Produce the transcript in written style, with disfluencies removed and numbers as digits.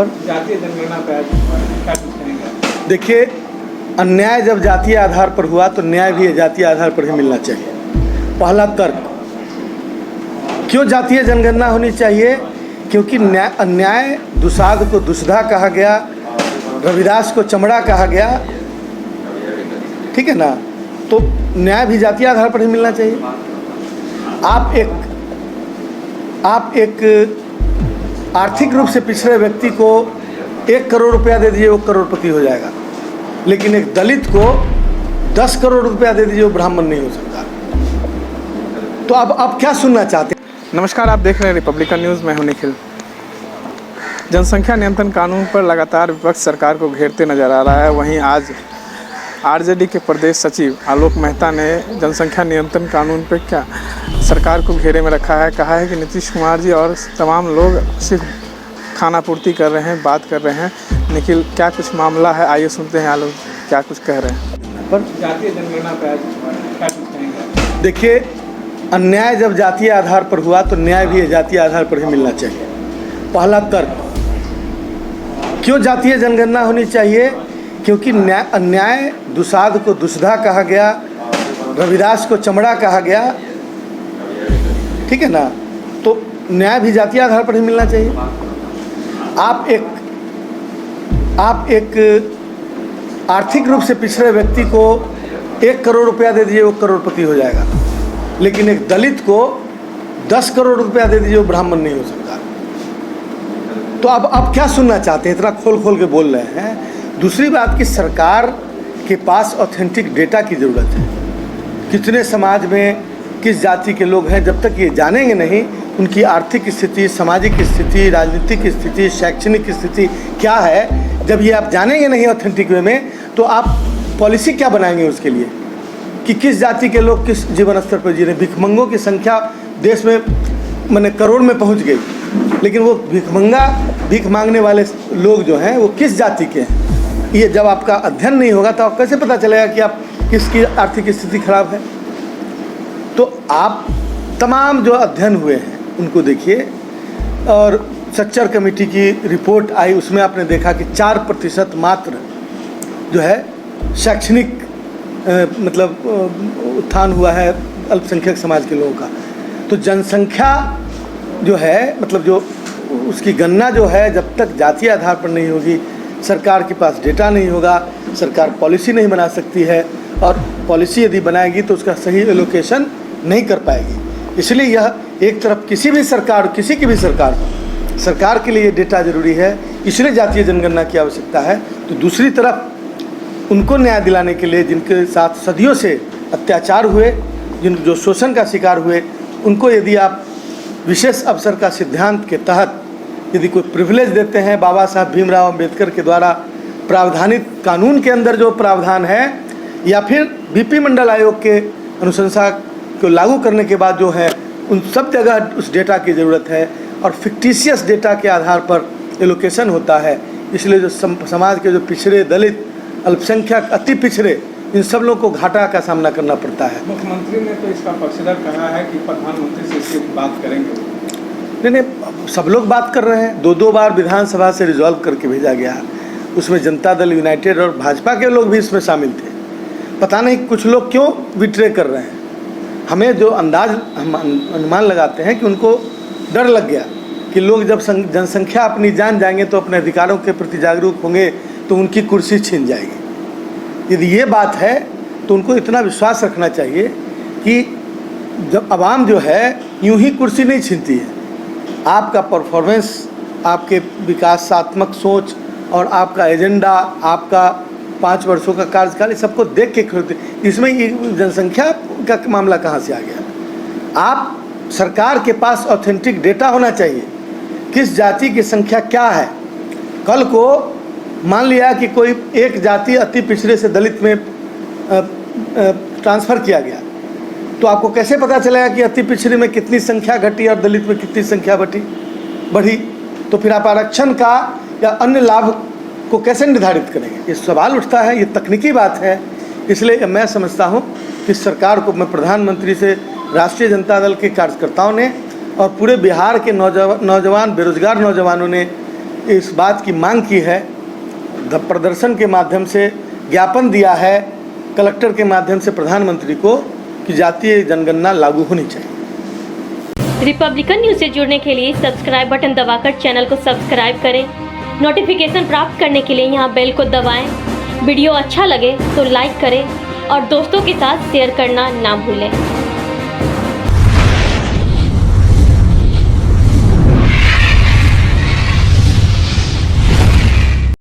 पर जातीय जनगणना पर क्या कुछ कहेंगे? देखिए, अन्याय जब जातीय आधार पर हुआ तो न्याय भी जातीय आधार पर ही मिलना चाहिए। पहला तर्क, क्यों जातीय जनगणना होनी चाहिए? क्योंकि अन्याय दुसाध को दुष्धा कहा गया, रविदास को चमड़ा कहा गया, ठीक है ना। तो न्याय भी जातीय आधार पर ही मिलना चाहिए। आप एक आर्थिक रूप से पिछड़े व्यक्ति को 1 करोड़ रुपया दे दीजिए, वो करोड़पति हो जाएगा, लेकिन एक दलित को 10 करोड़ रुपया दे दीजिए, वो ब्राह्मण नहीं हो सकता। तो अब क्या सुनना चाहते हैं? नमस्कार, आप देख रहे हैं रिपब्लिकन न्यूज़। मैं हूं निखिल। जनसंख्या नियंत्रण कानून पर लगातार विपक्ष सरकार को घेरते नजर आ रहा है। वहीं आज आरजेडी के प्रदेश सचिव आलोक मेहता ने जनसंख्या नियंत्रण कानून पर क्या सरकार को घेरे में रखा है। कहा है कि नीतीश कुमार जी और तमाम लोग सिर्फ खाना पूर्ति कर रहे हैं, बात कर रहे हैं। निखिल, क्या कुछ मामला है, आइए सुनते हैं आलोक क्या कुछ कह रहे हैं। पर जातीय जनगणना पर क्या कुछ कहेंगे? देखिए, अन्याय जब जातीय आधार पर हुआ तो न्याय भी जातीय आधार पर ही मिलना चाहिए। पहला तर्क, क्यों जातीय जनगणना होनी चाहिए? क्योंकि अन्याय दुसाध को दुष्धा कहा गया, रविदास को चमड़ा कहा गया, ठीक है ना। तो न्याय भी जातीय आधार पर ही मिलना चाहिए। आप एक आर्थिक रूप से पिछड़े व्यक्ति को 1 करोड़ रुपया दे दीजिए, वो करोड़पति हो जाएगा, लेकिन एक दलित को 10 करोड़ रुपया दे दीजिए, वो ब्राह्मण नहीं हो सकता। तो अब क्या सुनना चाहते हैं? इतना खोल के बोल रहे हैं। दूसरी बात कि सरकार के पास ऑथेंटिक डेटा की ज़रूरत है। कितने समाज में किस जाति के लोग हैं, जब तक ये जानेंगे नहीं उनकी आर्थिक स्थिति, सामाजिक स्थिति, राजनीतिक स्थिति, शैक्षणिक स्थिति क्या है, जब ये आप जानेंगे नहीं ऑथेंटिक वे में, तो आप पॉलिसी क्या बनाएंगे उसके लिए कि किस जाति के लोग किस जीवन स्तर पर जी रहे हैं। भिखमंगों की संख्या देश में माने करोड़ में पहुंच गई, लेकिन वो भीख मांगने वाले लोग जो हैं वो किस जाति के हैं, ये जब आपका अध्ययन नहीं होगा तो आप कैसे पता चलेगा कि आप किसकी आर्थिक स्थिति खराब है। तो आप तमाम जो अध्ययन हुए हैं उनको देखिए, और सच्चर कमेटी की रिपोर्ट आई, उसमें आपने देखा कि 4% मात्र जो है शैक्षणिक मतलब उत्थान हुआ है अल्पसंख्यक समाज के लोगों का। तो जनसंख्या जो है मतलब जो उसकी गणना जो है, जब तक जातीय आधार पर नहीं होगी, सरकार के पास डेटा नहीं होगा, सरकार पॉलिसी नहीं बना सकती है, और पॉलिसी यदि बनाएगी तो उसका सही एलोकेशन नहीं कर पाएगी। इसलिए यह एक तरफ किसी भी सरकार के लिए डेटा जरूरी है, इसलिए जातीय जनगणना की आवश्यकता है। तो दूसरी तरफ उनको न्याय दिलाने के लिए जिनके साथ सदियों से अत्याचार हुए, जो शोषण का शिकार हुए, उनको यदि आप विशेष अवसर का सिद्धांत के तहत यदि कोई प्रिविलेज देते हैं, बाबा साहब भीमराव अम्बेडकर के द्वारा प्रावधानित कानून के अंदर जो प्रावधान है, या फिर बीपी मंडल आयोग के अनुशंसा को लागू करने के बाद जो है, उन सब जगह उस डेटा की ज़रूरत है, और फिक्टिशियस डेटा के आधार पर एलोकेशन होता है। इसलिए जो समाज के जो पिछड़े, दलित, अल्पसंख्यक, अति पिछड़े, इन सब लोगों को घाटा का सामना करना पड़ता है। मुख्यमंत्री ने तो इसका पक्षधर कहा है कि प्रधानमंत्री से इसकी बात करेंगे। नहीं, सब लोग बात कर रहे हैं। 2 बार विधानसभा से रिजॉल्व करके भेजा गया, उसमें जनता दल यूनाइटेड और भाजपा के लोग भी इसमें शामिल थे। पता नहीं कुछ लोग क्यों विट्रे कर रहे हैं। हमें जो हम अनुमान लगाते हैं कि उनको डर लग गया कि लोग जब जनसंख्या अपनी जान जाएंगे तो अपने अधिकारों के प्रति जागरूक होंगे तो उनकी कुर्सी छीन जाएगी। यदि ये बात है तो उनको इतना विश्वास रखना चाहिए कि जब आवाम जो है यूं ही कुर्सी नहीं छीनती है। आपका परफॉर्मेंस, आपके विकासात्मक सोच और आपका एजेंडा, आपका 5 वर्षों का कार्यकाल, सबको देख के खरीदते। इसमें ये जनसंख्या का मामला कहाँ से आ गया? आप सरकार के पास ऑथेंटिक डेटा होना चाहिए, किस जाति की संख्या क्या है। कल को मान लिया कि कोई एक जाति अति पिछड़े से दलित में ट्रांसफ़र किया गया, तो आपको कैसे पता चलेगा कि अति पिछड़े में कितनी संख्या घटी और दलित में कितनी संख्या बढ़ी? तो फिर आप आरक्षण का या अन्य लाभ को कैसे निर्धारित करेंगे? ये सवाल उठता है, ये तकनीकी बात है। इसलिए मैं समझता हूँ कि सरकार को, मैं प्रधानमंत्री से राष्ट्रीय जनता दल के कार्यकर्ताओं ने और पूरे बिहार के नौजवान बेरोजगार नौजवानों ने इस बात की मांग की है, प्रदर्शन के माध्यम से ज्ञापन दिया है कलेक्टर के माध्यम से प्रधानमंत्री को कि जातीय जनगणना लागू होनी चाहिए। रिपब्लिकन न्यूज से जुड़ने के लिए सब्सक्राइब बटन दबाकर चैनल को सब्सक्राइब करें। नोटिफिकेशन प्राप्त करने के लिए यहाँ बेल को दबाएं। वीडियो अच्छा लगे तो लाइक करें और दोस्तों के साथ शेयर करना ना भूलें।